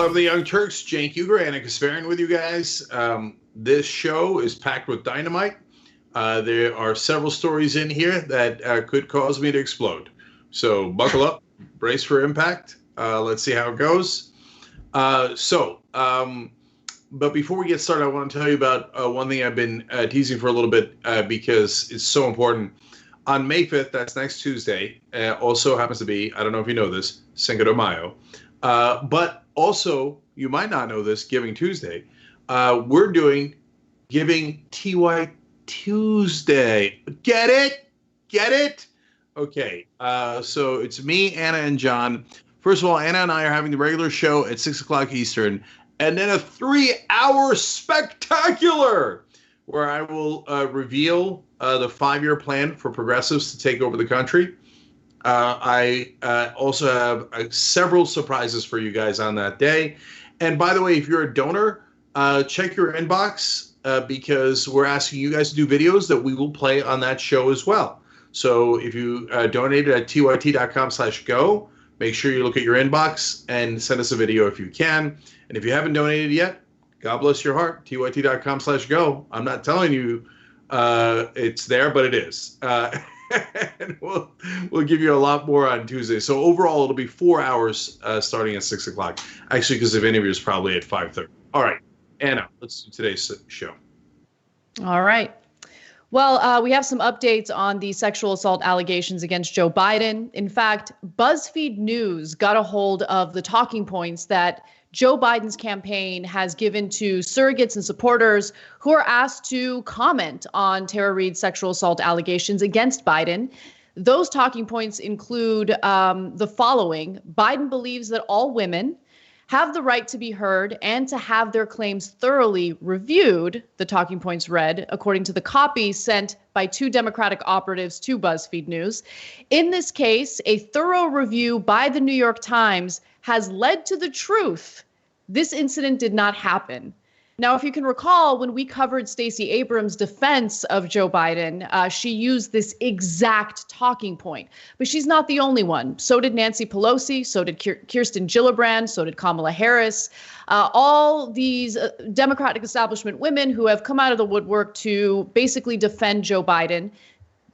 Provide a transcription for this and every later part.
Welcome to the Young Turks. Cenk Uygur and Kasparian with you guys. This show is packed with dynamite. There are several stories in here that could cause me to explode. So buckle up, brace for impact. Let's see how it goes. But before we get started, I want to tell you about one thing I've been teasing for a little bit because it's so important. On May 5th, that's next Tuesday, also happens to be, I don't know if you know this, Cinco de Mayo. But also, you might not know this, Giving Tuesday. We're doing Giving TYT Tuesday. Get it? Get it? Okay. So it's me, Anna, and John. First of all, Anna and I are having the regular show at 6 o'clock Eastern, and then a 3-hour spectacular where I will reveal the 5-year plan for progressives to take over the country. I also have several surprises for you guys on that day. And by the way, if you're a donor, check your inbox because we're asking you guys to do videos that we will play on that show as well. So if you donated at tyt.com/go, make sure you look at your inbox and send us a video if you can. And if you haven't donated yet, God bless your heart, tyt.com/go. I'm not telling you it's there, but it is. And we'll give you a lot more on Tuesday. So overall, it'll be 4 hours starting at 6 o'clock. Actually, because the interview is probably at 5:30. All right, Anna, let's do today's show. All right. Well, we have some updates on the sexual assault allegations against Joe Biden. In fact, BuzzFeed News got a hold of the talking points that Joe Biden's campaign has given to surrogates and supporters who are asked to comment on Tara Reade's sexual assault allegations against Biden. Those talking points include the following. Biden believes that all women have the right to be heard and to have their claims thoroughly reviewed, the talking points read, according to the copy sent by 2 Democratic operatives to BuzzFeed News. In this case, a thorough review by the New York Times has led to the truth. This incident did not happen. Now, if you can recall, when we covered Stacey Abrams' defense of Joe Biden, she used this exact talking point. But she's not the only one. So did Nancy Pelosi. So did Kirsten Gillibrand. So did Kamala Harris. All these Democratic establishment women who have come out of the woodwork to basically defend Joe Biden.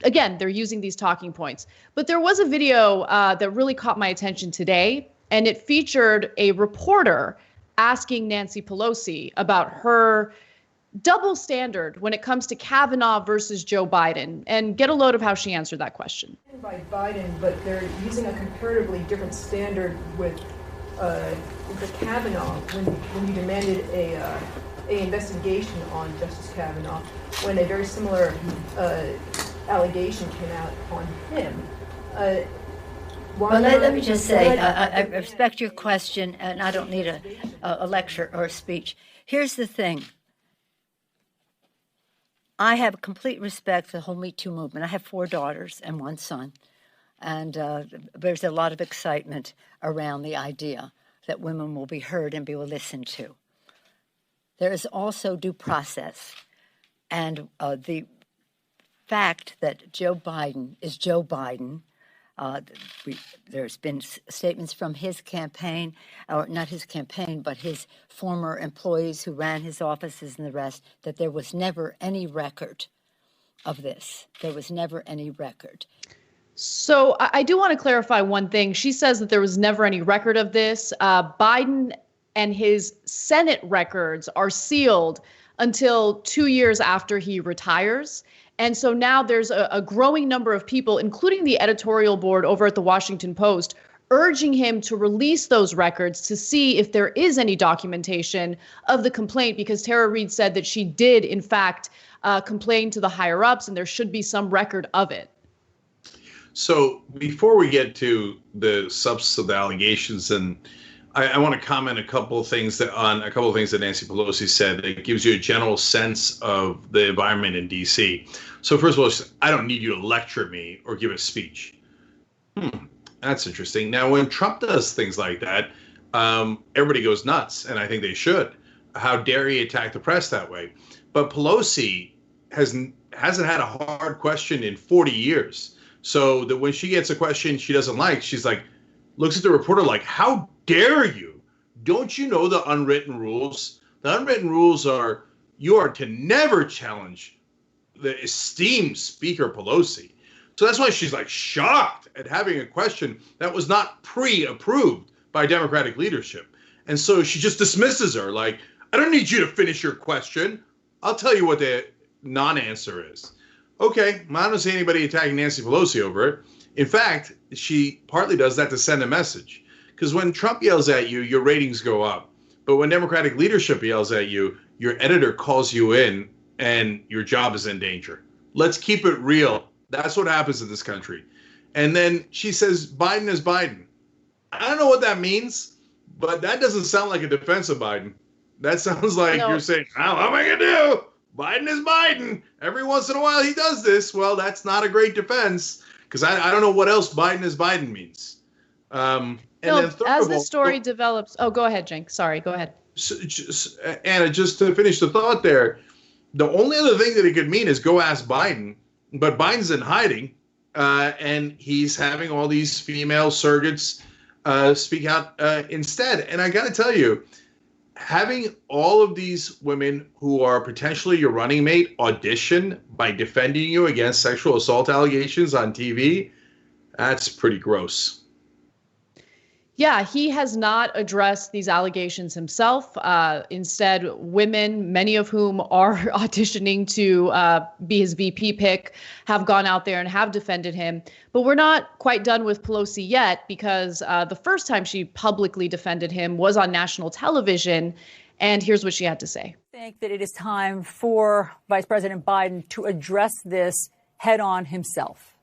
Again, they're using these talking points. But there was a video that really caught my attention today, and it featured a reporter asking Nancy Pelosi about her double standard when it comes to Kavanaugh versus Joe Biden. And get a load of how she answered that question. By Biden, but they're using a comparatively different standard with Kavanaugh when you demanded a investigation on Justice Kavanaugh, when a very similar allegation came out on him. Well, let me just say, I respect your question, and I don't need a lecture or a speech. Here's the thing. I have complete respect for the whole Me Too movement. I have 4 daughters and 1 son, and there's a lot of excitement around the idea that women will be heard and be listened to. There is also due process, and the fact that Joe Biden is Joe Biden. There's been statements from his campaign, or not his campaign, but his former employees who ran his offices and the rest, that there was never any record of this. There was never any record. So I do want to clarify one thing. She says that there was never any record of this. Biden and his Senate records are sealed until 2 years after he retires. And so now there's a growing number of people, including the editorial board over at the Washington Post, urging him to release those records to see if there is any documentation of the complaint, because Tara Reade said that she did, in fact, complain to the higher ups, and there should be some record of it. So before we get to the substance of the allegations, and I want to comment on a couple of things that Nancy Pelosi said that gives you a general sense of the environment in D.C. So first of all, I don't need you to lecture me or give a speech. That's interesting. Now, when Trump does things like that, everybody goes nuts, and I think they should. How dare he attack the press that way? But Pelosi hasn't had a hard question in 40 years. So that when she gets a question she doesn't like, she's like, looks at the reporter like, how dare you don't you know the unwritten rules? The unwritten rules are you are to never challenge the esteemed Speaker Pelosi. So that's why she's like shocked at having a question that was not pre-approved by Democratic leadership. And so she just dismisses her like, I don't need you to finish your question. I'll tell you what the non-answer is. Okay, I don't see anybody attacking Nancy Pelosi over it. In fact, she partly does that to send a message. Because when Trump yells at you, your ratings go up. But when Democratic leadership yells at you, your editor calls you in and your job is in danger. Let's keep it real. That's what happens in this country. And then she says, Biden is Biden. I don't know what that means, but that doesn't sound like a defense of Biden. That sounds like you're saying, how am I going to do? Biden is Biden. Every once in a while he does this. Well, that's not a great defense because I don't know what else Biden is Biden means. And then as the story develops. Oh, go ahead, Cenk. Sorry, go ahead. Anna, just to finish the thought there, the only other thing that it could mean is go ask Biden. But Biden's in hiding, and he's having all these female surrogates speak out instead. And I got to tell you, having all of these women who are potentially your running mate audition by defending you against sexual assault allegations on TV, that's pretty gross. Yeah, he has not addressed these allegations himself. Instead, women, many of whom are auditioning to be his VP pick, have gone out there and have defended him. But we're not quite done with Pelosi yet, because the first time she publicly defended him was on national television. And here's what she had to say. I think that it is time for Vice President Biden to address this head on himself.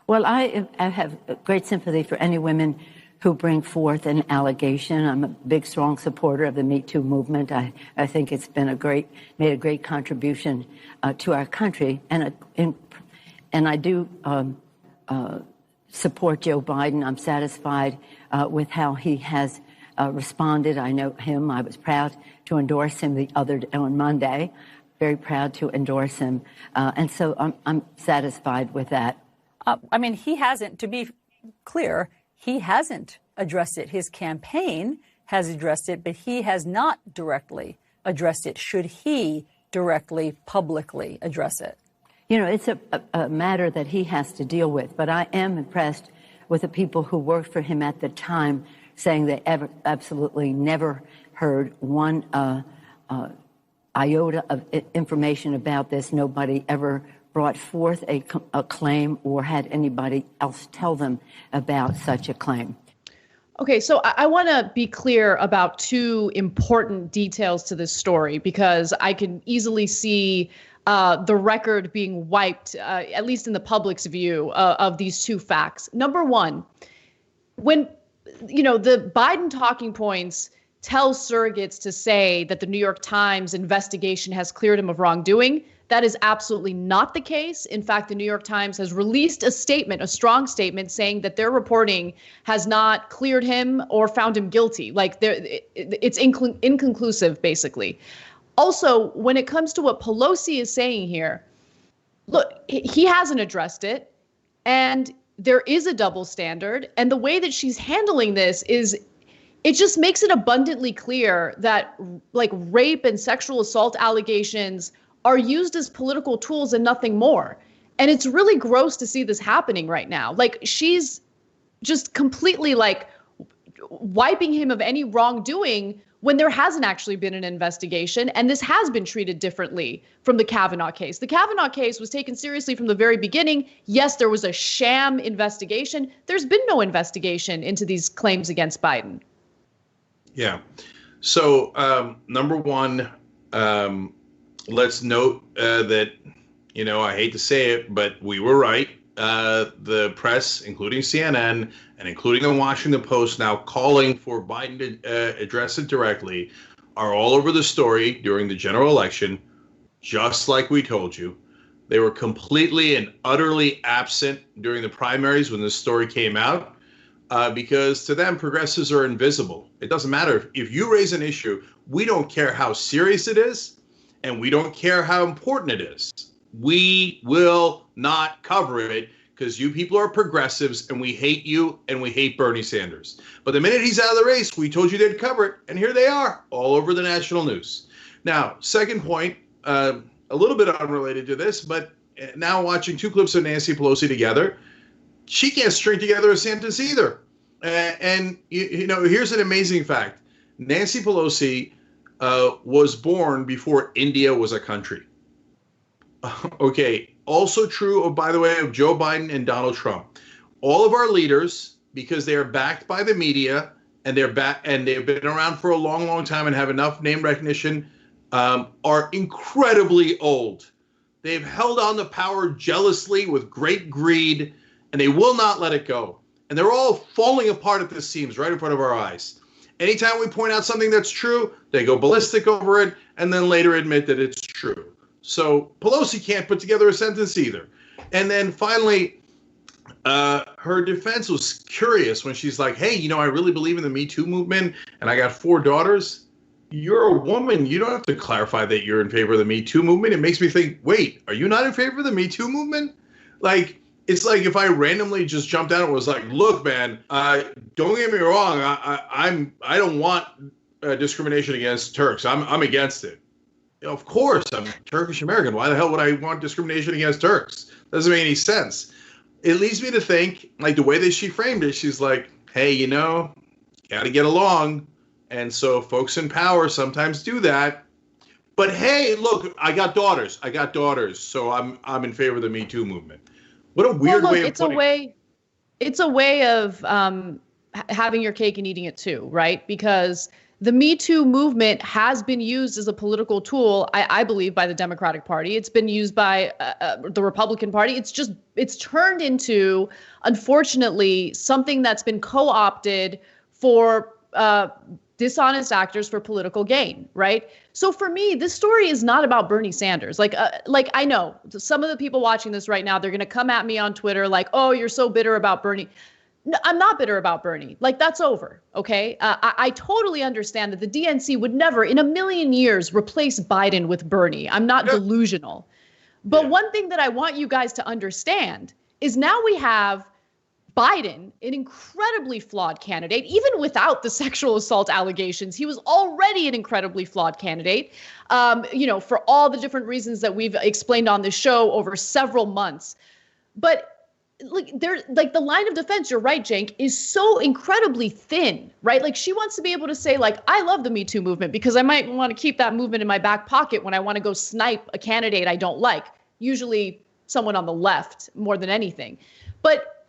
Well, I have great sympathy for any women who bring forth an allegation. I'm a big, strong supporter of the Me Too movement. I think it's been made a great contribution to our country. And I do support Joe Biden. I'm satisfied with how he has responded. I know him. I was proud to endorse him on Monday. Very proud to endorse him. And so I'm satisfied with that. I mean, he hasn't, to be clear, he hasn't addressed it. His campaign has addressed it, but he has not directly addressed it. Should he directly, publicly address it? You know, it's a matter that he has to deal with. But I am impressed with the people who worked for him at the time saying they absolutely never heard one iota of information about this. Nobody ever brought forth a claim or had anybody else tell them about such a claim. Okay, so I want to be clear about two important details to this story, because I can easily see the record being wiped, at least in the public's view, of these two facts. Number one, when, the Biden talking points tell surrogates to say that the New York Times investigation has cleared him of wrongdoing, that is absolutely not the case. In fact, the New York Times has released a statement, a strong statement, saying that their reporting has not cleared him or found him guilty. Like, it's inconclusive, basically. Also, when it comes to what Pelosi is saying here, look, he hasn't addressed it, and there is a double standard. And the way that she's handling this it just makes it abundantly clear that, like, rape and sexual assault allegations are used as political tools and nothing more. And it's really gross to see this happening right now. Like, she's just completely wiping him of any wrongdoing when there hasn't actually been an investigation. And this has been treated differently from the Kavanaugh case. The Kavanaugh case was taken seriously from the very beginning. Yes, there was a sham investigation. There's been no investigation into these claims against Biden. Yeah. So, number one, let's note that, I hate to say it, but we were right. The press, including CNN and including the Washington Post, now calling for Biden to address it directly, are all over the story during the general election, just like we told you. They were completely and utterly absent during the primaries when this story came out, because to them, progressives are invisible. It doesn't matter. If you raise an issue, we don't care how serious it is, and we don't care how important it is. We will not cover it because you people are progressives and we hate you and we hate Bernie Sanders. But the minute he's out of the race, we told you they'd cover it, and here they are, all over the national news. Now, second point, a little bit unrelated to this, but now watching two clips of Nancy Pelosi together, she can't string together a sentence either. And here's an amazing fact. Nancy Pelosi was born before India was a country. Okay. Also true, by the way, of Joe Biden and Donald Trump. All of our leaders, because they are backed by the media and they've been around for a long, long time and have enough name recognition, are incredibly old. They've held on to power jealously with great greed, and they will not let it go. And they're all falling apart at the seams right in front of our eyes. Anytime we point out something that's true, they go ballistic over it and then later admit that it's true. So Pelosi can't put together a sentence either. And then finally, her defense was curious when she's like, hey, I really believe in the Me Too movement and I got 4 daughters. You're a woman. You don't have to clarify that you're in favor of the Me Too movement. It makes me think, wait, are you not in favor of the Me Too movement? It's like if I randomly just jumped out and was like, look, man, don't get me wrong. I don't want discrimination against Turks. I'm against it. Of course, I'm Turkish American. Why the hell would I want discrimination against Turks? Doesn't make any sense. It leads me to think, like the way that she framed it, she's like, hey, got to get along. And so folks in power sometimes do that. But hey, look, I got daughters. So I'm in favor of the Me Too movement. What a weird way of putting it. It's a way of having your cake and eating it too, right? Because the Me Too movement has been used as a political tool, I believe, by the Democratic Party. It's been used by the Republican Party. It's turned into, unfortunately, something that's been co-opted for dishonest actors for political gain, right? So for me, this story is not about Bernie Sanders. Like I know some of the people watching this right now, they're going to come at me on Twitter like, oh, you're so bitter about Bernie. No, I'm not bitter about Bernie. Like, that's over. OK, I totally understand that the DNC would never in a million years replace Biden with Bernie. I'm not delusional. But one thing that I want you guys to understand is now we have Biden, an incredibly flawed candidate, even without the sexual assault allegations. He was already an incredibly flawed candidate, for all the different reasons that we've explained on this show over several months. But the line of defense, you're right, Cenk, is so incredibly thin, right? Like, she wants to be able to say, like, I love the Me Too movement because I might want to keep that movement in my back pocket when I want to go snipe a candidate I don't like, usually someone on the left more than anything. But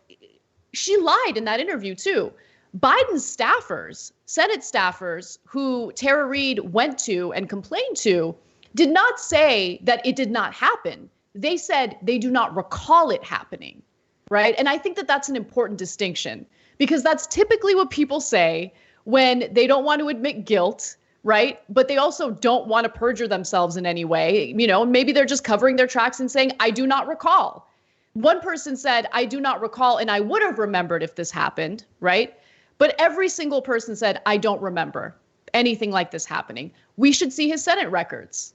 she lied in that interview, too. Biden's staffers, Senate staffers who Tara Reid went to and complained to, did not say that it did not happen. They said they do not recall it happening, right? And I think that that's an important distinction because that's typically what people say when they don't want to admit guilt, right? But they also don't want to perjure themselves in any way. Maybe they're just covering their tracks and saying, I do not recall. One person said, I do not recall, and I would have remembered if this happened, right? But every single person said, I don't remember anything like this happening. We should see his Senate records.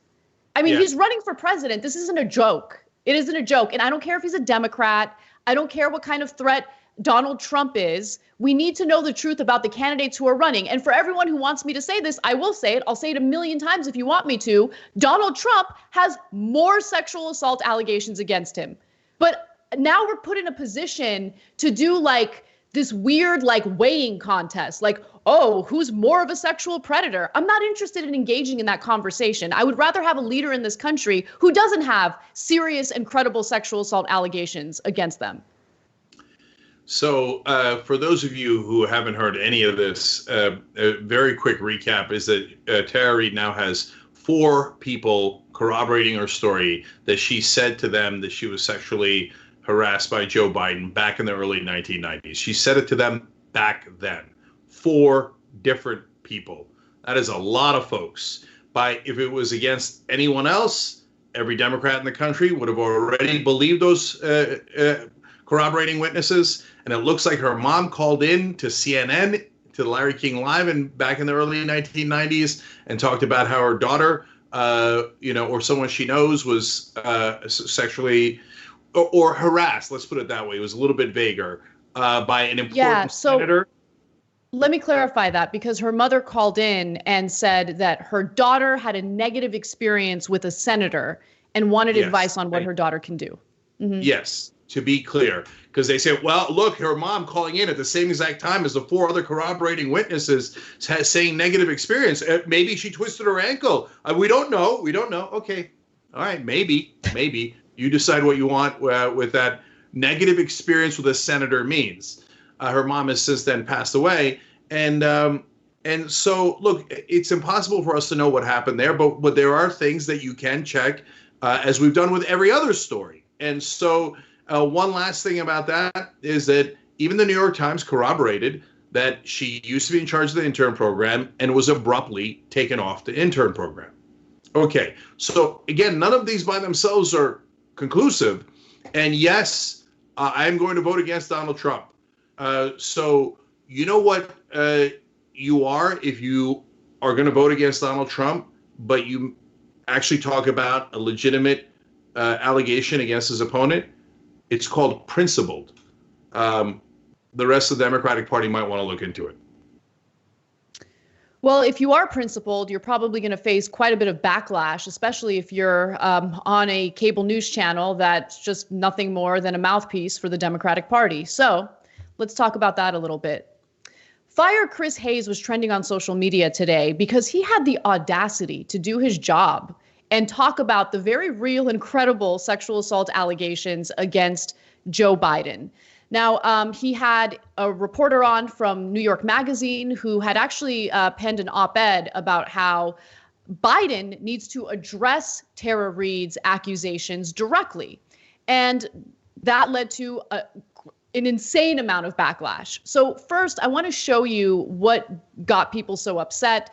I mean, He's running for president. This isn't a joke. It isn't a joke. And I don't care if he's a Democrat. I don't care what kind of threat Donald Trump is. We need to know the truth about the candidates who are running. And for everyone who wants me to say this, I will say it. I'll say it a million times if you want me to. Donald Trump has more sexual assault allegations against him. But now we're put in a position to do like this weird weighing contest, like, oh, who's more of a sexual predator? I'm not interested in engaging in that conversation. I would rather have a leader in this country who doesn't have serious and credible sexual assault allegations against them. So for those of you who haven't heard any of this, a very quick recap is that Tara Reid now has 4 people corroborating her story that she said to them that she was sexually harassed by Joe Biden back in the early 1990s. She said it to them back then. 4 different people. That is a lot of folks. If it was against anyone else, every Democrat in the country would have already believed those corroborating witnesses. And it looks like her mom called in to CNN, to Larry King Live back in the early 1990s and talked about how her daughter, or someone she knows was sexually or harassed, let's put it that way. It was a little bit vaguer by an important senator. Let me clarify that, because her mother called in and said that her daughter had a negative experience with a senator and wanted advice on what her daughter can do. Mm-hmm. Yes, to be clear, because they said, well, look, her mom calling in at the same exact time as the 4 other corroborating witnesses saying negative experience. Maybe she twisted her ankle. We don't know. Okay. All right. Maybe. You decide what you want with that negative experience with a senator means. Her mom has since then passed away. And so, look, it's impossible for us to know what happened there, but there are things that you can check, as we've done with every other story. And so one last thing about that is that even the New York Times corroborated that she used to be in charge of the intern program and was abruptly taken off the intern program. Okay, so again, none of these by themselves are conclusive. And yes, I am going to vote against Donald Trump. So you know what you are if you are going to vote against Donald Trump, but you actually talk about a legitimate allegation against his opponent? It's called principled. The rest of the Democratic Party might want to look into it. Well, if you are principled, you're probably going to face quite a bit of backlash, especially if you're on a cable news channel that's just nothing more than a mouthpiece for the Democratic Party. So let's talk about that a little bit. Fire Chris Hayes was trending on social media today because he had the audacity to do his job and talk about the very real and credible sexual assault allegations against Joe Biden. Now, he had a reporter on from New York Magazine who had actually penned an op-ed about how Biden needs to address Tara Reade's accusations directly. And that led to an insane amount of backlash. So first, I want to show you what got people so upset.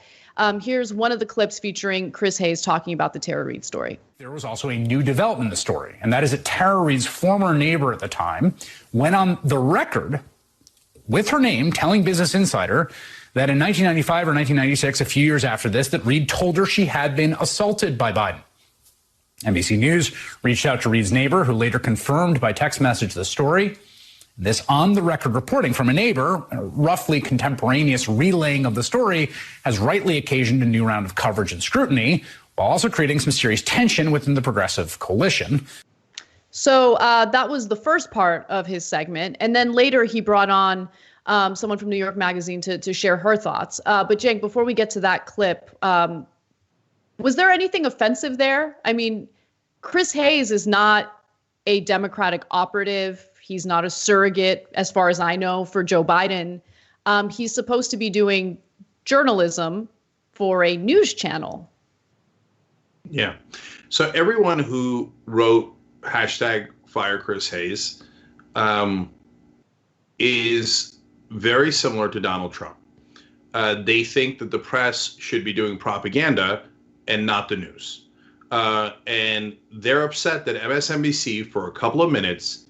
Here's one of the clips featuring Chris Hayes talking about the Tara Reade story. There was also a new development in the story, and that is that Tara Reade's former neighbor at the time went on the record with her name telling Business Insider that in 1995 or 1996, a few years after this, that Reade told her she had been assaulted by Biden. NBC News reached out to Reade's neighbor, who later confirmed by text message the story. This on-the-record reporting from a neighbor, a roughly contemporaneous relaying of the story, has rightly occasioned a new round of coverage and scrutiny, while also creating some serious tension within the progressive coalition. So that was the first part of his segment. And then later he brought on someone from New York Magazine to share her thoughts. But Cenk, before we get to that clip, was there anything offensive there? I mean, Chris Hayes is not a Democratic operative. He's not a surrogate, as far as I know, for Joe Biden. He's supposed to be doing journalism for a news channel. Yeah. So everyone who wrote #FireChrisHayes is very similar to Donald Trump. They think that the press should be doing propaganda and not the news. And they're upset that MSNBC, for a couple of minutes,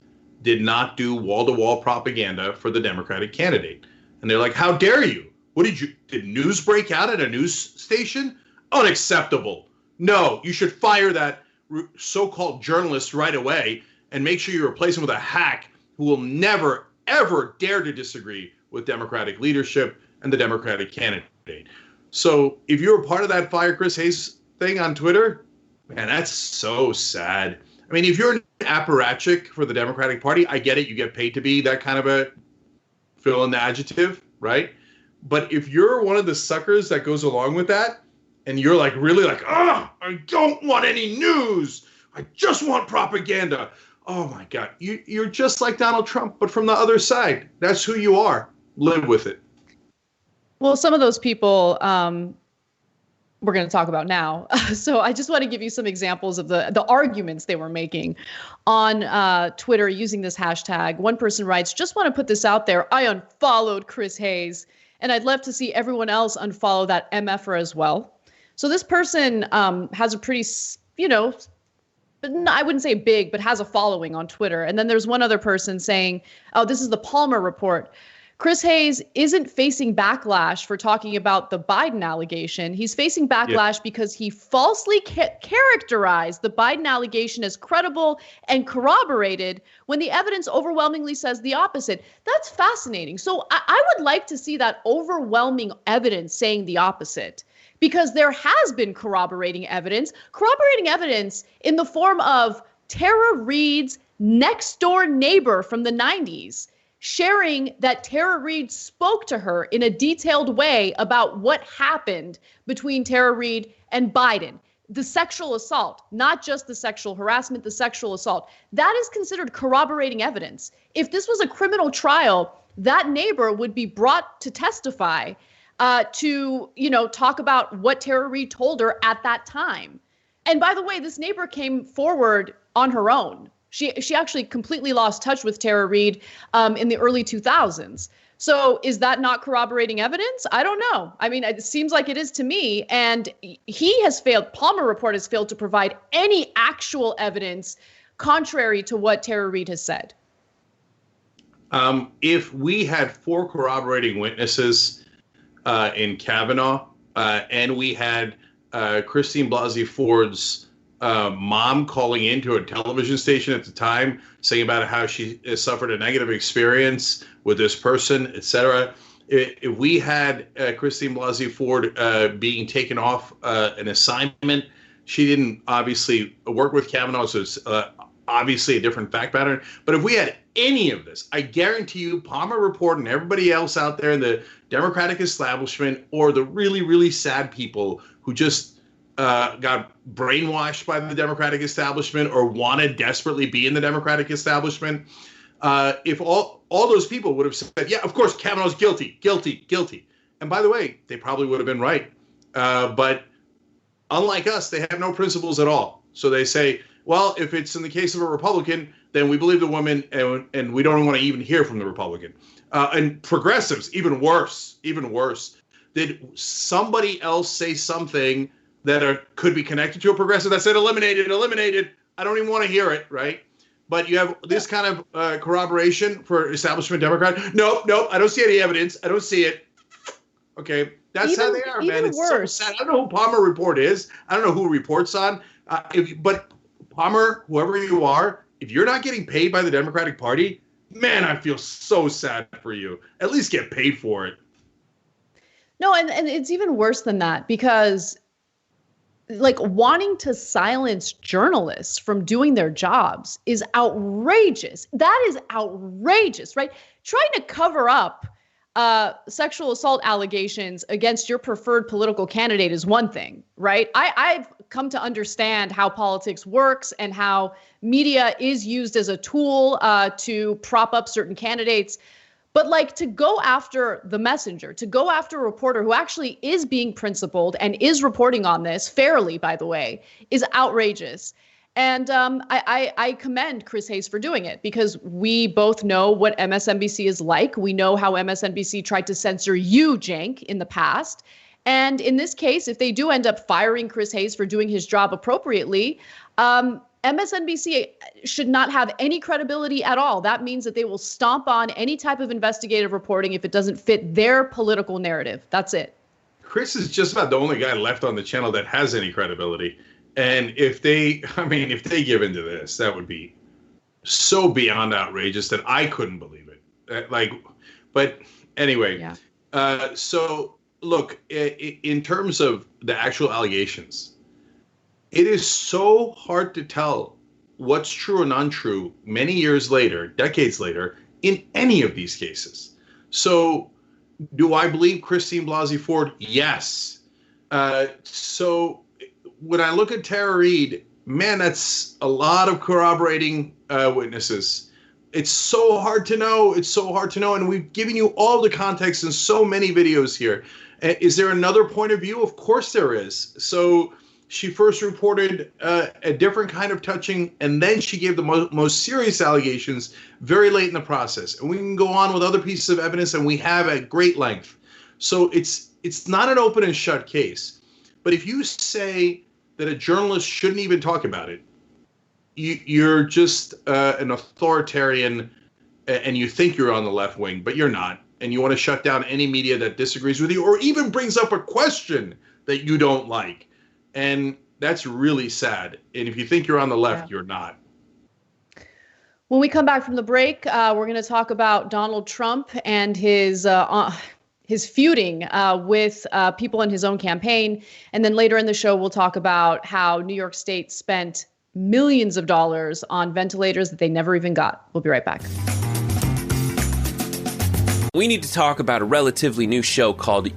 did not do wall-to-wall propaganda for the Democratic candidate. And they're like, how dare you? Did news break out at a news station? Unacceptable. No, you should fire that so-called journalist right away and make sure you replace him with a hack who will never, ever dare to disagree with Democratic leadership and the Democratic candidate. So if you're a part of that Fire Chris Hayes thing on Twitter, man, that's so sad. I mean, if you're an apparatchik for the Democratic Party, I get it. You get paid to be that kind of a fill in the adjective, right? But if you're one of the suckers that goes along with that, and you're like really like, I don't want any news. I just want propaganda. Oh my God, you're just like Donald Trump, but from the other side. That's who you are. Live with it. Well, some of those people we're going to talk about now. So I just want to give you some examples of the arguments they were making on Twitter using this hashtag. One person writes, just want to put this out there. I unfollowed Chris Hayes, and I'd love to see everyone else unfollow that MFer as well. So this person has a pretty, I wouldn't say big, but has a following on Twitter. And then there's one other person saying, oh, this is the Palmer report. Chris Hayes isn't facing backlash for talking about the Biden allegation. He's facing backlash because he falsely characterized the Biden allegation as credible and corroborated when the evidence overwhelmingly says the opposite. That's fascinating. So I would like to see that overwhelming evidence saying the opposite, because there has been corroborating evidence in the form of Tara Reade's next door neighbor from the 90s. Sharing that Tara Reade spoke to her in a detailed way about what happened between Tara Reade and Biden. The sexual assault, not just the sexual harassment, the sexual assault. That is considered corroborating evidence. If this was a criminal trial, that neighbor would be brought to testify to, talk about what Tara Reade told her at that time. And by the way, this neighbor came forward on her own. She actually completely lost touch with Tara Reade in the early 2000s. So is that not corroborating evidence? I don't know. I mean, it seems like it is to me. And Palmer Report has failed to provide any actual evidence contrary to what Tara Reade has said. If we had 4 corroborating witnesses in Kavanaugh and we had Christine Blasey Ford's mom calling into a television station at the time saying about how she suffered a negative experience with this person, etc. If we had Christine Blasey Ford being taken off an assignment, she didn't obviously work with Kavanaugh, so it's obviously a different fact pattern. But if we had any of this, I guarantee you Palmer Report and everybody else out there in the Democratic establishment, or the really, really sad people who just got brainwashed by the Democratic establishment or want to desperately be in the Democratic establishment, if all those people would have said, yeah, of course, Kavanaugh's guilty. And by the way, they probably would have been right. But unlike us, they have no principles at all. So they say, well, if it's in the case of a Republican, then we believe the woman and we don't want to even hear from the Republican. And progressives, even worse. Did somebody else say something that could be connected to a progressive that said eliminated? I don't even want to hear it, right? But you have this kind of corroboration for establishment Democrat. Nope, I don't see any evidence. I don't see it. Okay, that's how they are, man. It's worse. So sad. I don't know who Palmer Report is. I don't know who reports on. But Palmer, whoever you are, if you're not getting paid by the Democratic Party, man, I feel so sad for you. At least get paid for it. No, and it's even worse than that, because wanting to silence journalists from doing their jobs is outrageous. That is outrageous, right? Trying to cover up sexual assault allegations against your preferred political candidate is one thing, right? I've come to understand how politics works and how media is used as a tool to prop up certain candidates. But to go after the messenger, to go after a reporter who actually is being principled and is reporting on this fairly, by the way, is outrageous. And I commend Chris Hayes for doing it, because we both know what MSNBC is like. We know how MSNBC tried to censor you, Cenk, in the past. And in this case, if they do end up firing Chris Hayes for doing his job appropriately, MSNBC should not have any credibility at all. That means that they will stomp on any type of investigative reporting if it doesn't fit their political narrative. That's it. Chris is just about the only guy left on the channel that has any credibility. And if they give into this, that would be so beyond outrageous that I couldn't believe it. But anyway, yeah. So look, in terms of the actual allegations, it is so hard to tell what's true and untrue many years later, decades later, in any of these cases. So do I believe Christine Blasey Ford? Yes. So when I look at Tara Reade, man, that's a lot of corroborating witnesses. It's so hard to know. And we've given you all the context in so many videos here. Is there another point of view? Of course there is. So she first reported a different kind of touching, and then she gave the most serious allegations very late in the process. And we can go on with other pieces of evidence, and we have at great length. So it's not an open and shut case. But if you say that a journalist shouldn't even talk about it, you're just an authoritarian, and you think you're on the left wing, but you're not. and you want to shut down any media that disagrees with you or even brings up a question that you don't like. And that's really sad. And if you think you're on the left, you're not. When we come back from the break, we're going to talk about Donald Trump and his feuding with people in his own campaign. And then later in the show, we'll talk about how New York State spent millions of dollars on ventilators that they never even got. We'll be right back. We need to talk about a relatively new show called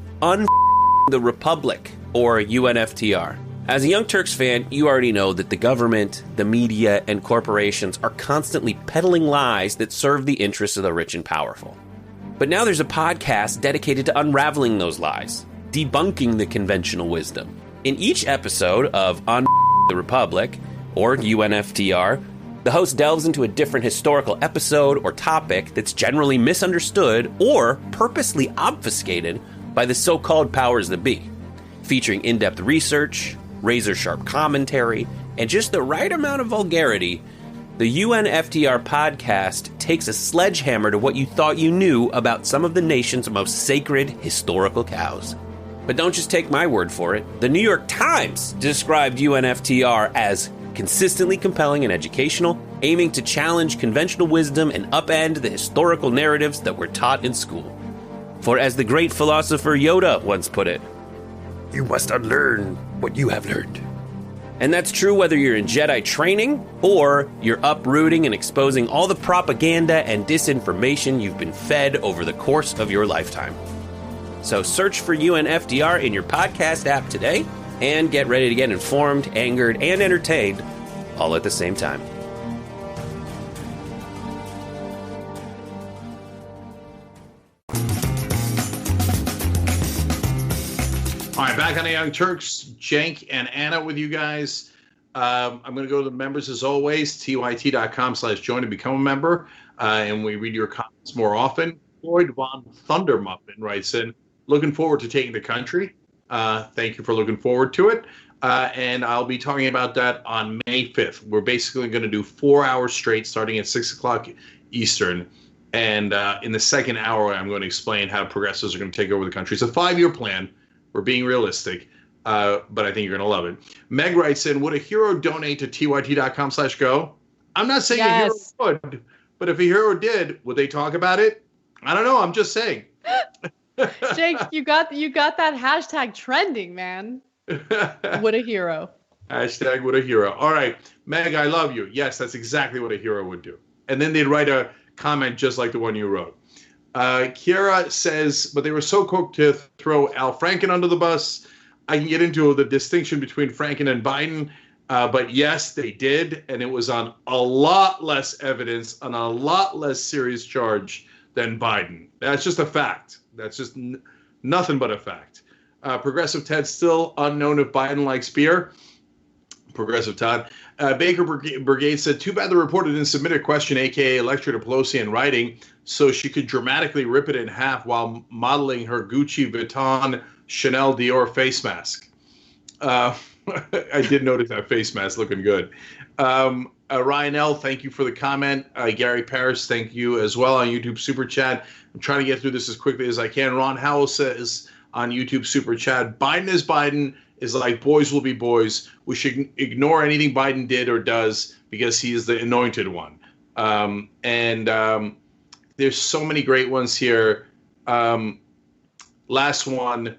the Republic, or UNFTR. As a Young Turks fan, you already know that the government, the media, and corporations are constantly peddling lies that serve the interests of the rich and powerful. But now there's a podcast dedicated to unraveling those lies, debunking the conventional wisdom. In each episode of the Republic, or UNFTR, the host delves into a different historical episode or topic that's generally misunderstood or purposely obfuscated by the so-called powers that be, featuring in-depth research, razor-sharp commentary, and just the right amount of vulgarity. The UNFTR podcast takes a sledgehammer to what you thought you knew about some of the nation's most sacred historical cows. But don't just take my word for it. The New York Times described UNFTR as consistently compelling and educational, aiming to challenge conventional wisdom and upend the historical narratives that were taught in school. For as the great philosopher Yoda once put it, you must unlearn what you have learned. And that's true whether you're in Jedi training or you're uprooting and exposing all the propaganda and disinformation you've been fed over the course of your lifetime. So search for UNFTR in your podcast app today and get ready to get informed, angered, and entertained all at the same time. All right, back on the Young Turks, Cenk and Anna with you guys. I'm going to go to the members as always, tyt.com/join to become a member, and we read your comments more often. Floyd von Thundermuffin writes in, looking forward to taking the country. Thank you for looking forward to it. And I'll be talking about that on May 5th. We're basically going to do 4 hours straight starting at 6 o'clock Eastern. And in the second hour, I'm going to explain how progressives are going to take over the country. It's a 5-year plan. We're being realistic, but I think you're going to love it. Meg writes in, would a hero donate to tyt.com/go? I'm not saying a hero would, but if a hero did, would they talk about it? I don't know. I'm just saying. Jake, you got that hashtag trending, man. What a hero. Hashtag what a hero. All right, Meg, I love you. Yes, that's exactly what a hero would do. And then they'd write a comment just like the one you wrote. Kiara says, but they were so quick to throw Al Franken under the bus. I can get into the distinction between Franken and Biden, but yes, they did. And it was on a lot less evidence, on a lot less serious charge than Biden. That's just a fact. That's just nothing but a fact. Progressive Ted still unknown if Biden likes beer. Progressive Todd. Baker Brigade said, too bad the reporter didn't submit a question, a.k.a. lecture to Pelosi in writing, so she could dramatically rip it in half while modeling her Gucci, Vuitton, Chanel, Dior face mask. I did notice that face mask looking good. Ryan L., thank you for the comment. Gary Parrish, thank you as well on YouTube Super Chat. I'm trying to get through this as quickly as I can. Ron Howell says on YouTube Super Chat, Biden is like boys will be boys. We should ignore anything Biden did or does because he is the anointed one. There's so many great ones here. Last one,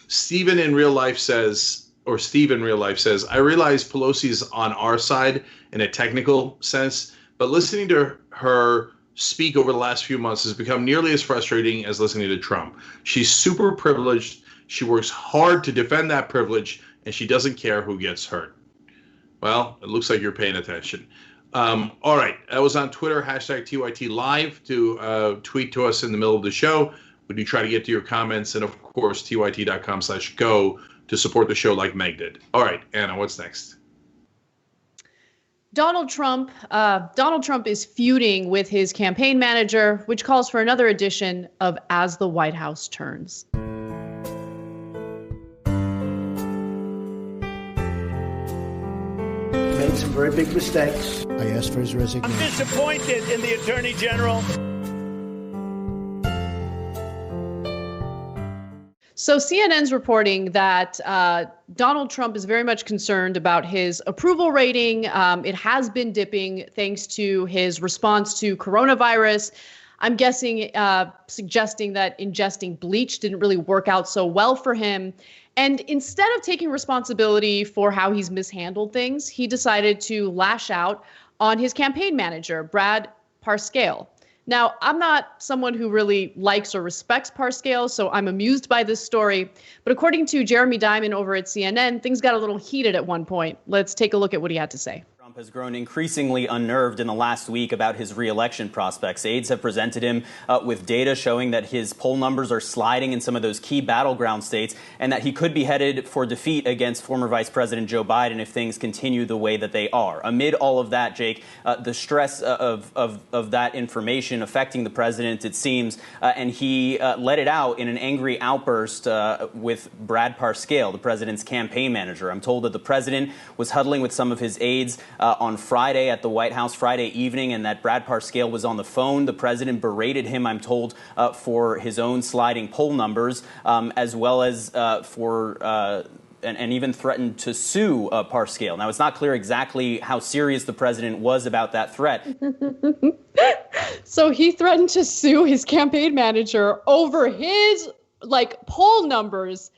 Steven in real life says, I realize Pelosi is on our side in a technical sense, but listening to her speak over the last few months has become nearly as frustrating as listening to Trump. She's super privileged. She works hard to defend that privilege, and she doesn't care who gets hurt. Well, it looks like you're paying attention. All right. That was on Twitter, hashtag TYT Live, to tweet to us in the middle of the show. We do try to get to your comments, and, of course, tyt.com/go to support the show like Meg did. All right, Anna, what's next? Donald Trump is feuding with his campaign manager, which calls for another edition of As the White House Turns. Made some very big mistakes. I asked for his resignation. I'm disappointed in the Attorney General. So CNN's reporting that Donald Trump is very much concerned about his approval rating. It has been dipping thanks to his response to coronavirus. I'm guessing, suggesting that ingesting bleach didn't really work out so well for him. And instead of taking responsibility for how he's mishandled things, he decided to lash out on his campaign manager, Brad Parscale. Now, I'm not someone who really likes or respects Parscale, so I'm amused by this story. But according to Jeremy Diamond over at CNN, things got a little heated at one point. Let's take a look at what he had to say. Trump has grown increasingly unnerved in the last week about his re-election prospects. Aides have presented him with data showing that his poll numbers are sliding in some of those key battleground states and that he could be headed for defeat against former Vice President Joe Biden if things continue the way that they are. Amid all of that, Jake, the stress of that information affecting the president, it seems, and he let it out in an angry outburst with Brad Parscale, the president's campaign manager. I'm told that the president was huddling with some of his aides on Friday at the White House, Friday evening, and that Brad Parscale was on the phone. The president berated him, I'm told, for his own sliding poll numbers, as well as and even threatened to sue Parscale. Now, it's not clear exactly how serious the president was about that threat. So he threatened to sue his campaign manager over his, poll numbers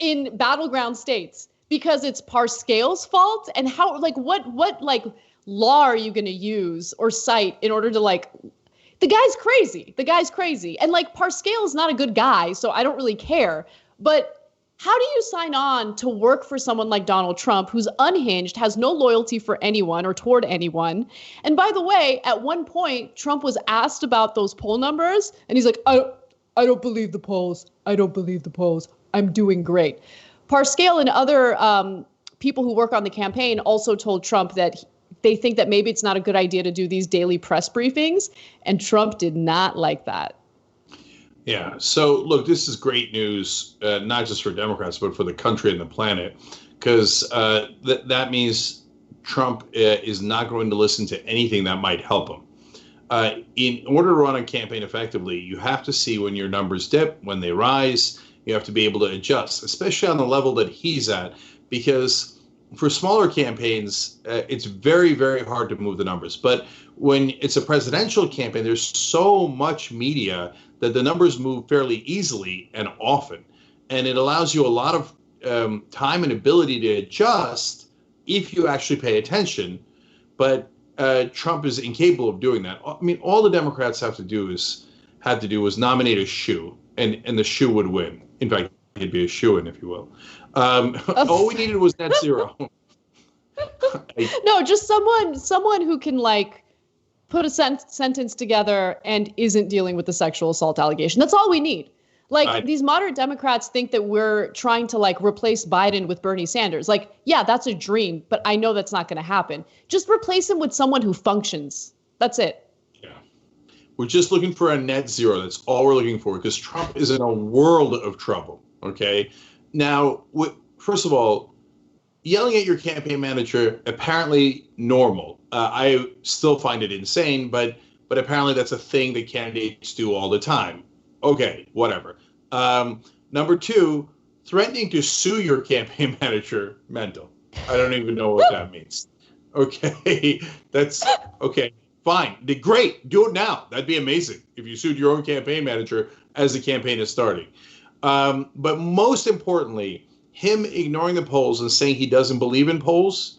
in battleground states. Because it's Parscale's fault? And how, what law are you going to use or cite in order to, the guy's crazy. The guy's crazy. And, Parscale is not a good guy, so I don't really care. But how do you sign on to work for someone like Donald Trump, who's unhinged, has no loyalty for anyone or toward anyone? And by the way, at one point, Trump was asked about those poll numbers, and he's like, I don't believe the polls. I don't believe the polls. I'm doing great. Parscale and other people who work on the campaign also told Trump that they think that maybe it's not a good idea to do these daily press briefings, and Trump did not like that. Yeah. So, look, this is great news, not just for Democrats, but for the country and the planet, because that means Trump is not going to listen to anything that might help him. In order to run a campaign effectively, you have to see when your numbers dip, when they rise. You have to be able to adjust, especially on the level that he's at, because for smaller campaigns, it's very, very hard to move the numbers. But when it's a presidential campaign, there's so much media that the numbers move fairly easily and often. And it allows you a lot of time and ability to adjust if you actually pay attention. But Trump is incapable of doing that. I mean, all the Democrats had to do was nominate a shoe, and the shoe would win. In fact, he'd be a shoo-in, if you will. All we needed was net zero. No, just someone who can put a sentence together and isn't dealing with the sexual assault allegation. That's all we need. These moderate Democrats think that we're trying to replace Biden with Bernie Sanders. Yeah, that's a dream, but I know that's not going to happen. Just replace him with someone who functions. That's it. We're just looking for a net zero. That's all we're looking for, because Trump is in a world of trouble. Okay. Now, first of all, yelling at your campaign manager, apparently normal. I still find it insane, but apparently that's a thing that candidates do all the time. Okay, whatever. Number two, threatening to sue your campaign manager, mental. I don't even know what that means. Okay, that's okay. Fine. Great. Do it now. That'd be amazing if you sued your own campaign manager as the campaign is starting. But most importantly, him ignoring the polls and saying he doesn't believe in polls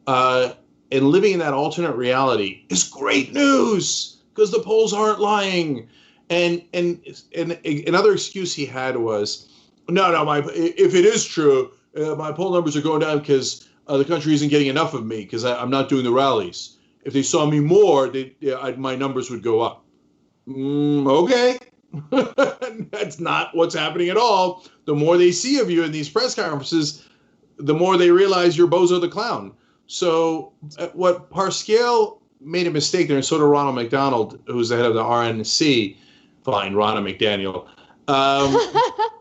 and living in that alternate reality is great news, because the polls aren't lying. And another excuse he had was, if it is true, my poll numbers are going down because the country isn't getting enough of me because I'm not doing the rallies. If they saw me more, my numbers would go up. Okay. That's not what's happening at all. The more they see of you in these press conferences, the more they realize you're Bozo the Clown. So what Parscale made a mistake there, and so did Ronald McDonald, who's the head of the RNC. Fine, Ronald McDaniel.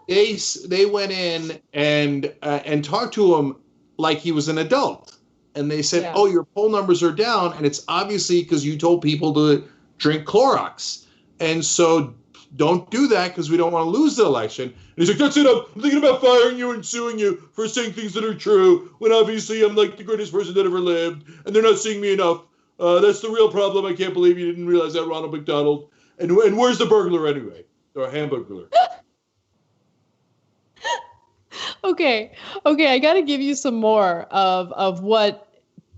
They went in and talked to him like he was an adult. And they said, oh, your poll numbers are down, and it's obviously because you told people to drink Clorox. And so don't do that because we don't want to lose the election. And he's like, that's it. I'm thinking about firing you and suing you for saying things that are true when obviously I'm like the greatest person that ever lived and they're not seeing me enough. That's the real problem. I can't believe you didn't realize that, Ronald McDonald. And where's the burglar anyway? Or hamburglar? Okay, I got to give you some more of what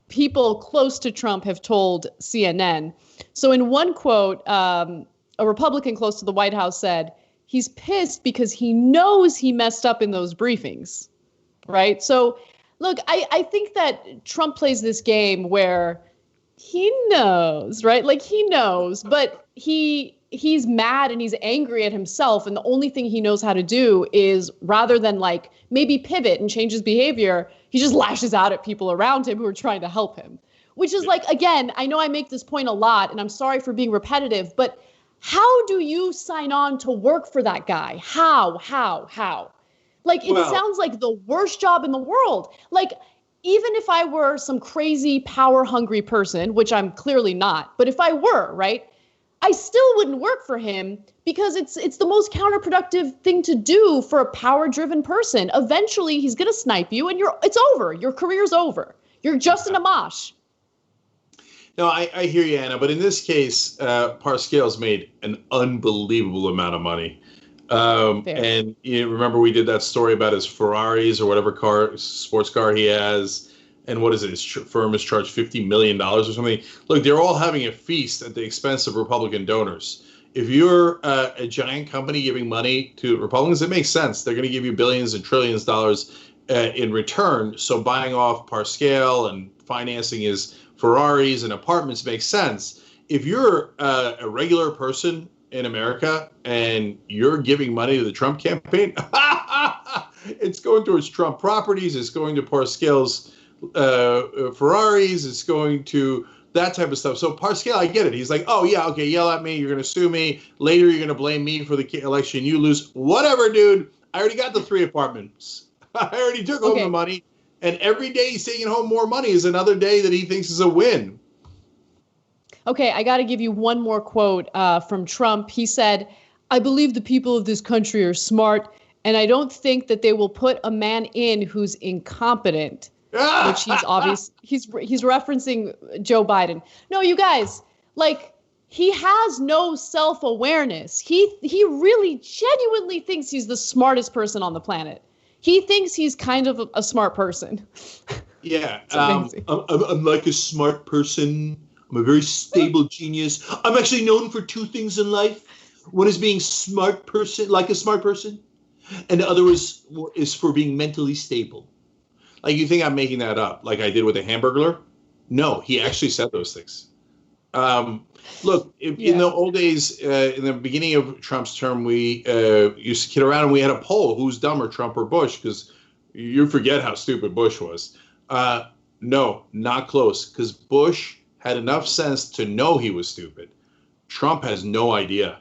people close to Trump have told CNN. So in one quote, a Republican close to the White House said, he's pissed because he knows he messed up in those briefings, right? So look, I think that Trump plays this game where he knows, right? Like he knows, but he's mad and he's angry at himself. And the only thing he knows how to do is, rather than like maybe pivot and change his behavior, he just lashes out at people around him who are trying to help him, which is like, again, I know I make this point a lot and I'm sorry for being repetitive, but how do you sign on to work for that guy? How? Like, it sounds like the worst job in the world. Like, even if I were some crazy power hungry person, which I'm clearly not, but if I were, right, I still wouldn't work for him because it's the most counterproductive thing to do for a power-driven person. Eventually, he's going to snipe you and it's over. Your career's over. You're just an amash. No, I hear you, Anna. But in this case, Parscale's made an unbelievable amount of money. And you remember we did that story about his Ferraris or whatever sports car he has. And what is it? His firm is charged $50 million or something. Look, they're all having a feast at the expense of Republican donors. If you're a giant company giving money to Republicans, it makes sense. They're going to give you billions and trillions of dollars in return. So buying off Parscale and financing his Ferraris and apartments makes sense. If you're a regular person in America and you're giving money to the Trump campaign, it's going towards Trump properties. It's going to Parscale's Ferraris, it's going to that type of stuff. So Parscale, I get it. He's like, oh yeah, okay, yell at me, you're going to sue me. Later, you're going to blame me for the election you lose. Whatever, dude. I already got the 3 apartments. I already took home the money. And every day he's taking home more money is another day that he thinks is a win. Okay, I got to give you one more quote from Trump. He said, I believe the people of this country are smart, and I don't think that they will put a man in who's incompetent. Which he's referencing Joe Biden. No, you guys, like, he has no self-awareness. He really genuinely thinks he's the smartest person on the planet. He thinks he's kind of a smart person. Yeah, I'm like a smart person. I'm a very stable genius. I'm actually known for 2 things in life. One is being smart person, like a smart person, and the other is for being mentally stable. Like, you think I'm making that up, like I did with the Hamburglar? No, he actually said those things. Look, in the old days, in the beginning of Trump's term, we used to kid around and we had a poll, who's dumber, Trump or Bush? Because you forget how stupid Bush was. No, not close, because Bush had enough sense to know he was stupid. Trump has no idea.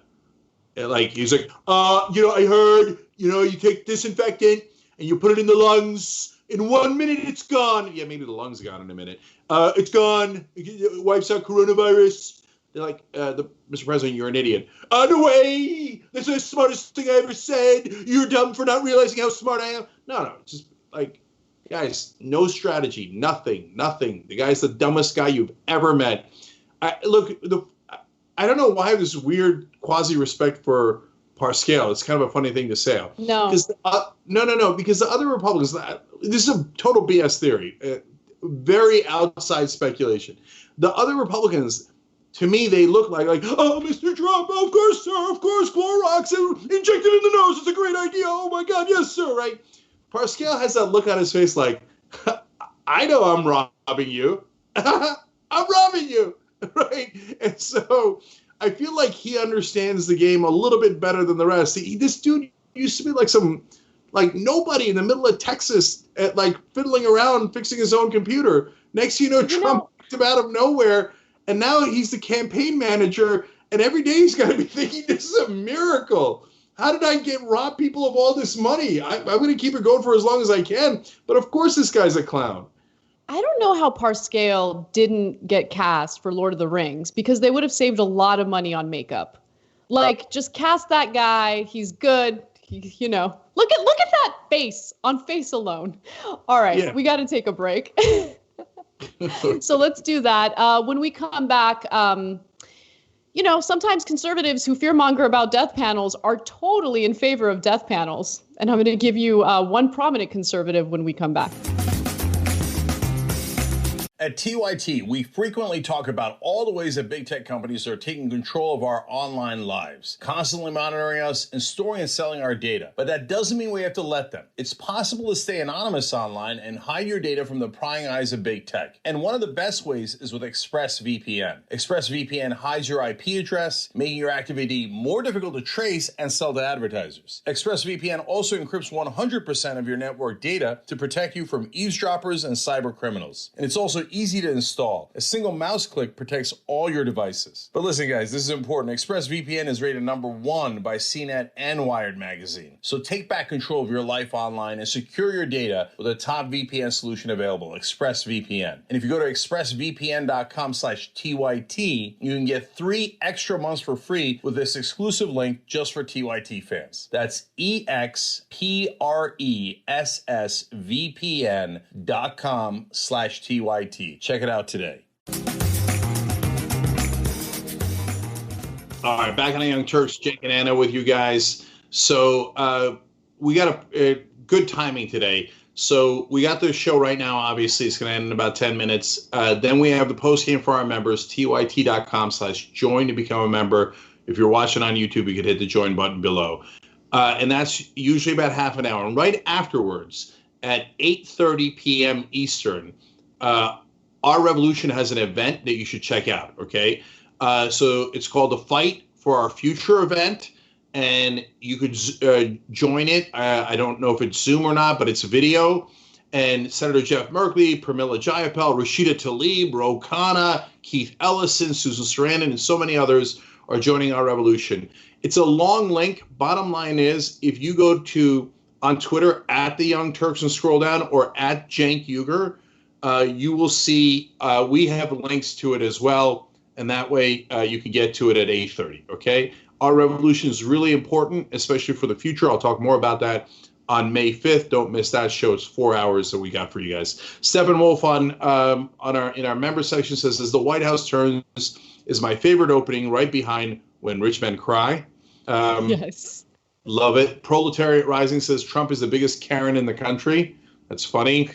Like, he's like, I heard, you take disinfectant and you put it in the lungs. In 1 minute, it's gone. Yeah, maybe the lungs gone in a minute. It's gone. It wipes out coronavirus. They're like, Mr. President, you're an idiot. No way. That's the smartest thing I ever said. You're dumb for not realizing how smart I am. No. Just like, guys, no strategy, nothing. The guy's the dumbest guy you've ever met. I don't know why I have this weird quasi-respect for Parscale. It's kind of a funny thing to say. No. No. Because the other Republicans, this is a total BS theory, very outside speculation. The other Republicans, to me, they look like, oh, Mr. Trump, of course, sir, of course, Clorox, injected in the nose is a great idea. Oh my God, yes, sir, right? Parscale has that look on his face like, I know I'm robbing you. I'm robbing you, right? And so I feel like he understands the game a little bit better than the rest. This dude used to be like nobody in the middle of Texas at fiddling around fixing his own computer. Next thing you know, Trump picked him out of nowhere, and now he's the campaign manager, and every day he's got to be thinking, this is a miracle. How did I rob people of all this money? I'm going to keep it going for as long as I can, but of course this guy's a clown. I don't know how Parscale didn't get cast for Lord of the Rings, because they would have saved a lot of money on makeup. Like, just cast that guy. He's good. You know, look at that face on face alone. All right, we got to take a break. So let's do that. When we come back, you know, sometimes conservatives who fearmonger about death panels are totally in favor of death panels. And I'm going to give you one prominent conservative when we come back. At TYT, we frequently talk about all the ways that big tech companies are taking control of our online lives, constantly monitoring us and storing and selling our data. But that doesn't mean we have to let them. It's possible to stay anonymous online and hide your data from the prying eyes of big tech. And one of the best ways is with ExpressVPN. ExpressVPN hides your IP address, making your active ID more difficult to trace and sell to advertisers. ExpressVPN also encrypts 100% of your network data to protect you from eavesdroppers and cyber criminals. And it's also easy to install. A single mouse click protects all your devices. But listen, guys, this is important. ExpressVPN is rated #1 by CNET and Wired magazine. So take back control of your life online and secure your data with a top VPN solution available, ExpressVPN. And if you go to expressvpn.com/TYT, you can get 3 extra months for free with this exclusive link just for TYT fans. That's expressvpn.com/TYT. Check it out today. All right, back on the Young Turks, Jake and Anna with you guys. So we got a good timing today. So we got the show right now. Obviously, it's going to end in about 10 minutes. Then we have the post game for our members, tyt.com/join to become a member. If you're watching on YouTube, you could hit the join button below. And that's usually about half an hour. And right afterwards, at 8:30 p.m. Eastern, Our Revolution has an event that you should check out, okay? So it's called the Fight for Our Future event, and you could join it. I don't know if it's Zoom or not, but it's a video. And Senator Jeff Merkley, Pramila Jayapal, Rashida Tlaib, Ro Khanna, Keith Ellison, Susan Sarandon, and so many others are joining Our Revolution. It's a long link. Bottom line is, if you go to on Twitter at the Young Turks and scroll down, or at Cenk Uygur, you will see we have links to it as well, and that way you can get to it at 8:30, okay? Our Revolution is really important, especially for the future. I'll talk more about that on May 5th. Don't miss that show. It's 4 hours that we got for you guys. Steppenwolf in our member section says, as the White House turns is my favorite opening, right behind When Rich Men Cry. Yes. Love it. Proletariat Rising says Trump is the biggest Karen in the country. That's funny.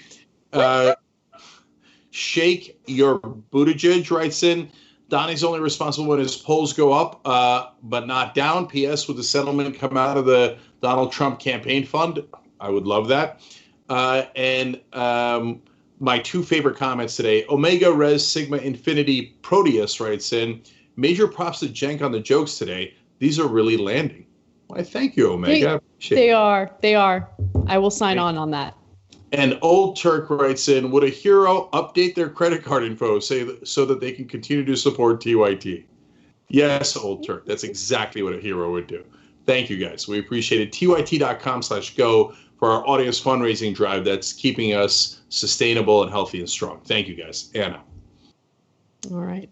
Shake Your Buttigieg writes in, Donnie's only responsible when his polls go up, but not down. P.S. Would the settlement come out of the Donald Trump campaign fund? I would love that. And my 2 favorite comments today, Omega Res Sigma Infinity Proteus writes in, major props to Cenk on the jokes today. These are really landing. Why, thank you, Omega. They are. I will sign on that. And Old Turk writes in, would a hero update their credit card info so that they can continue to support TYT? Yes, Old Turk. That's exactly what a hero would do. Thank you, guys. We appreciate it. TYT.com/go for our audience fundraising drive that's keeping us sustainable and healthy and strong. Thank you, guys. Anna. All right.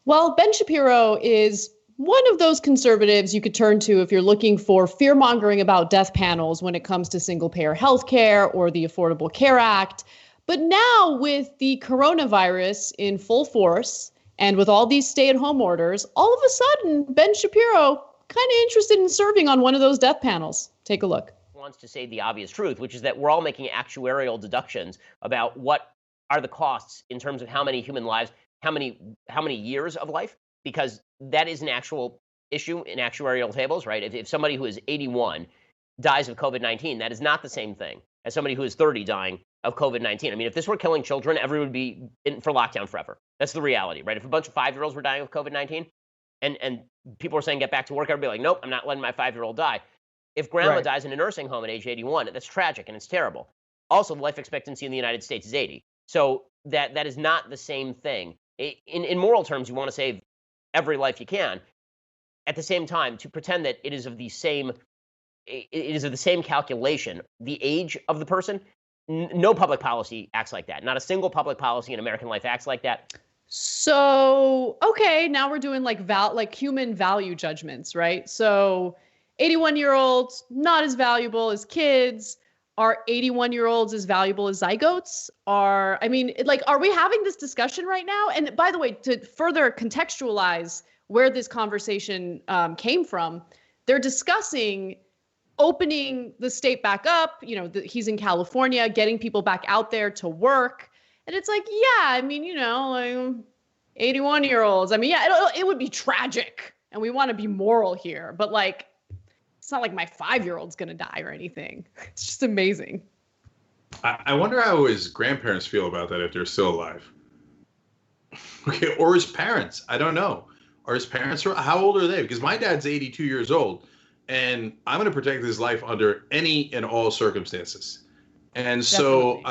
Well, Ben Shapiro is one of those conservatives you could turn to if you're looking for fear-mongering about death panels when it comes to single-payer health care or the Affordable Care Act. But now with the coronavirus in full force and with all these stay-at-home orders, all of a sudden, Ben Shapiro kind of interested in serving on one of those death panels. Take a look. Wants to say the obvious truth, which is that we're all making actuarial deductions about what are the costs in terms of how many human lives, how many years of life, because that is an actual issue in actuarial tables, right? If somebody who is 81 dies of COVID-19, that is not the same thing as somebody who is 30 dying of COVID-19. I mean, if this were killing children, everyone would be in for lockdown forever. That's the reality, right? If a bunch of 5-year-olds were dying of COVID-19 and people were saying get back to work, everybody would be like, nope, I'm not letting my 5-year-old die. If grandma dies in a nursing home at age 81, that's tragic and it's terrible. Also, the life expectancy in the United States is 80. So that is not the same thing. In moral terms, you want to save every life you can. At the same time, to pretend that it is of the same calculation, the age of the person, no public policy acts like that. Not a single public policy in American life acts like that. So, okay, now we're doing like human value judgments, right? So 81-year-olds, not as valuable as kids. Are 81-year-olds as valuable as zygotes? Are we having this discussion right now? And by the way, to further contextualize where this conversation came from, they're discussing opening the state back up. He's in California, getting people back out there to work. And it's like, yeah, like 81-year-olds. It would be tragic. And we want to be moral here. But it's not like my 5-year-old's going to die or anything. It's just amazing. I wonder how his grandparents feel about that if they're still alive. Okay, or his parents. I don't know. Are his parents, how old are they? Because my dad's 82 years old. And I'm going to protect his life under any and all circumstances. And so,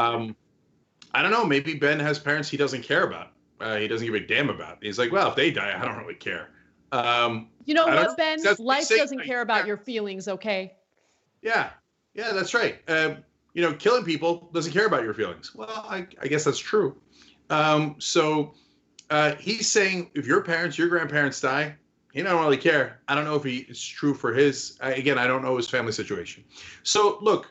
I don't know, maybe Ben has parents he doesn't care about. He doesn't give a damn about. He's like, well, if they die, I don't really care. You know what, Ben? Life doesn't care about your feelings, okay? Yeah, that's right. Killing people doesn't care about your feelings. Well, I guess that's true. So he's saying if your grandparents die, he don't really care. I don't know if it's true for his. Again, I don't know his family situation. So look,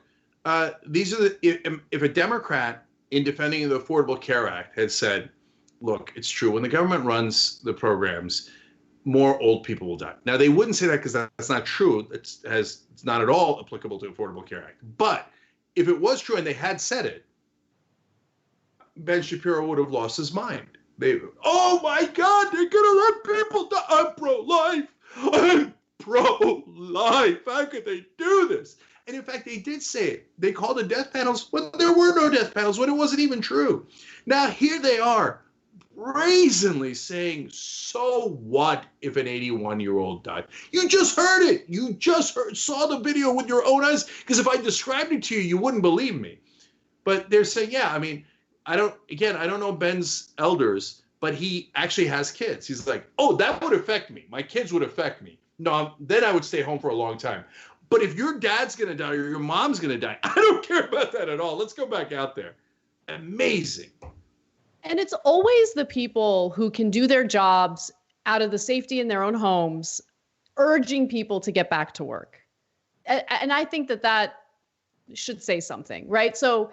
these are if a Democrat in defending the Affordable Care Act had said, look, it's true. When the government runs the programs, more old people will die. Now, they wouldn't say that because that's not true. It's not at all applicable to Affordable Care Act. But if it was true and they had said it, Ben Shapiro would have lost his mind. Oh my God, they're going to let people die. I'm pro-life. I'm pro-life. How could they do this? And in fact, they did say it. They called it death panels when there were no death panels, when it wasn't even true. Now, here they are, brazenly saying, so what if an 81-year-old died? You just heard it. You just saw the video with your own eyes. Because if I described it to you, you wouldn't believe me. But they're saying, I don't know Ben's elders, but he actually has kids. He's like, oh, that would affect me. My kids would affect me. No, then I would stay home for a long time. But if your dad's going to die or your mom's going to die, I don't care about that at all. Let's go back out there. Amazing. And it's always the people who can do their jobs out of the safety in their own homes, urging people to get back to work. And I think that should say something, right? So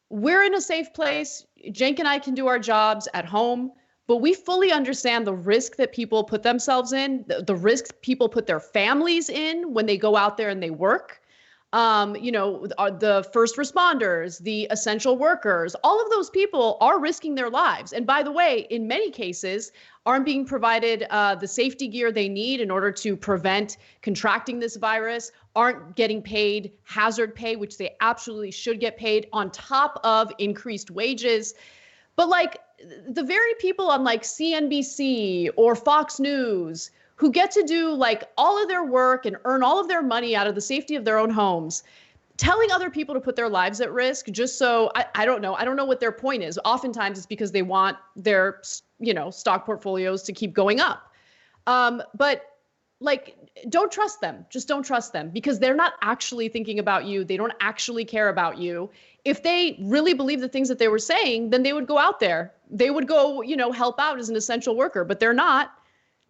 we're in a safe place. Cenk and I can do our jobs at home, but we fully understand the risk that people put themselves in, the risk people put their families in when they go out there and they work. The first responders, the essential workers, all of those people are risking their lives. And by the way, in many cases, aren't being provided the safety gear they need in order to prevent contracting this virus, aren't getting paid hazard pay, which they absolutely should get paid on top of increased wages. But the very people on CNBC or Fox News who get to do all of their work and earn all of their money out of the safety of their own homes, telling other people to put their lives at risk just so, I don't know what their point is. Oftentimes it's because they want their, stock portfolios to keep going up. But don't trust them. Just don't trust them because they're not actually thinking about you. They don't actually care about you. If they really believe the things that they were saying, then they would go out there. They would go, help out as an essential worker, but they're not.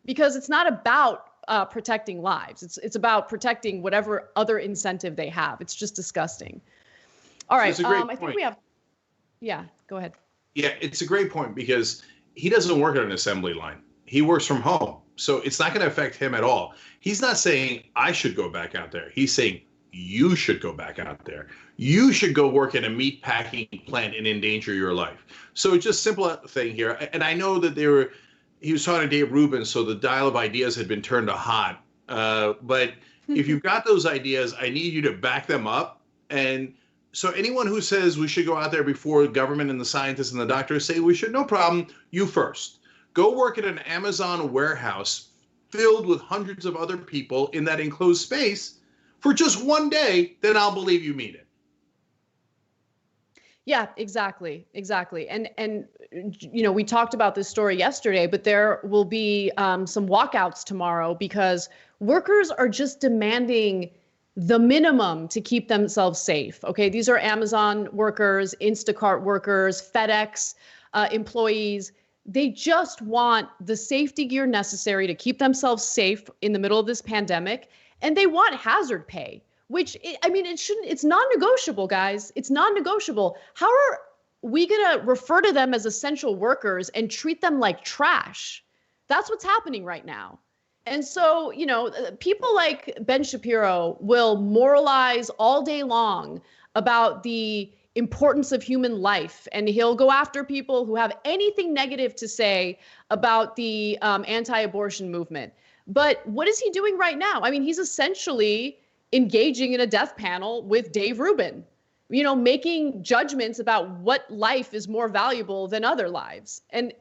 Because it's not about protecting lives. It's about protecting whatever other incentive they have. It's just disgusting. All right. I think we have. Yeah, go ahead. Yeah, it's a great point because he doesn't work at an assembly line. He works from home. So it's not going to affect him at all. He's not saying I should go back out there. He's saying you should go back out there. You should go work in a meat packing plant and endanger your life. So it's just simple thing here. And I know that he was talking to Dave Rubin, so the dial of ideas had been turned to hot. But if you've got those ideas, I need you to back them up. And so anyone who says we should go out there before the government and the scientists and the doctors say we should, no problem, you first. Go work at an Amazon warehouse filled with hundreds of other people in that enclosed space for just one day, then I'll believe you mean it. Yeah, exactly. And we talked about this story yesterday, but there will be some walkouts tomorrow because workers are just demanding the minimum to keep themselves safe. Okay, these are Amazon workers, Instacart workers, FedEx employees. They just want the safety gear necessary to keep themselves safe in the middle of this pandemic. And they want hazard pay, which, it's non-negotiable, guys. It's non-negotiable. How are we going to refer to them as essential workers and treat them like trash? That's what's happening right now. And so, people like Ben Shapiro will moralize all day long about the importance of human life, and he'll go after people who have anything negative to say about the anti-abortion movement. But what is he doing right now? I mean, he's essentially engaging in a death panel with Dave Rubin, making judgments about what life is more valuable than other lives. And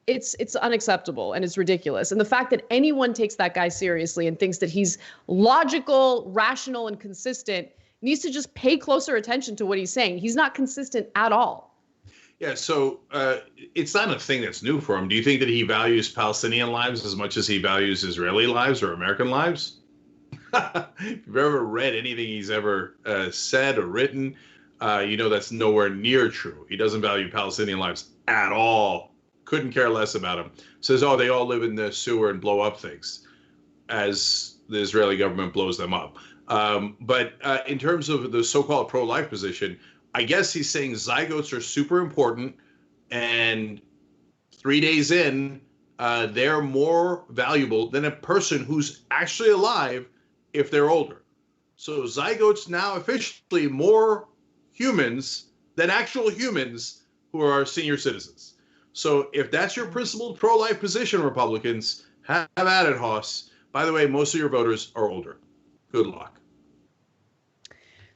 it's unacceptable and it's ridiculous. And the fact that anyone takes that guy seriously and thinks that he's logical, rational, and consistent needs to just pay closer attention to what he's saying. He's not consistent at all. Yeah, so it's not a thing that's new for him. Do you think that he values Palestinian lives as much as he values Israeli lives or American lives? If you've ever read anything he's ever said or written, that's nowhere near true. He doesn't value Palestinian lives at all. Couldn't care less about them. Says, they all live in the sewer and blow up things as the Israeli government blows them up. But in terms of the so-called pro-life position, I guess he's saying zygotes are super important, and 3 days in, they're more valuable than a person who's actually alive if they're older. So zygotes now officially more humans than actual humans who are senior citizens. So if that's your principled pro-life position, Republicans, have at it, Hoss. By the way, most of your voters are older. Good luck.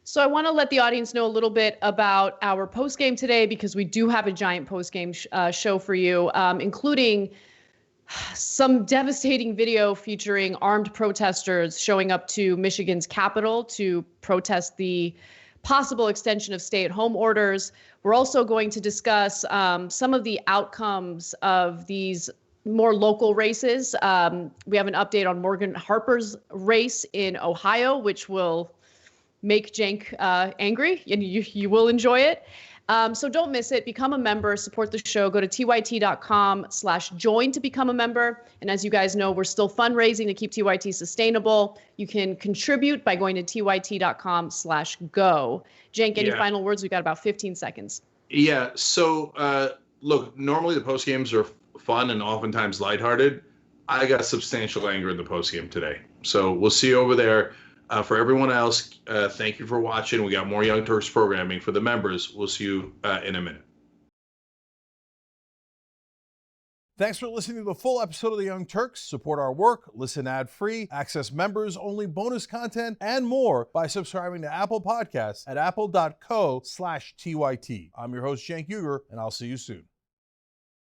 So I want to let the audience know a little bit about our postgame today, because we do have a giant postgame show for you, including some devastating video featuring armed protesters showing up to Michigan's Capitol to protest the possible extension of stay-at-home orders. We're also going to discuss some of the outcomes of these more local races. We have an update on Morgan Harper's race in Ohio, which will make Cenk angry, and you will enjoy it. So don't miss it. Become a member, support the show. Go to tyt.com/join to become a member. And as you guys know, we're still fundraising to keep TYT sustainable. You can contribute by going to tyt.com/go. Cenk, any final words? We've got about 15 seconds. Yeah. So look, normally the post games are fun and oftentimes lighthearted. I got substantial anger in the post game today. So we'll see you over there. For everyone else, thank you for watching. We got more Young Turks programming. For the members, we'll see you in a minute. Thanks for listening to the full episode of The Young Turks. Support our work, listen ad-free, access members-only bonus content, and more by subscribing to Apple Podcasts at apple.co/TYT. I'm your host, Cenk Uygur, and I'll see you soon.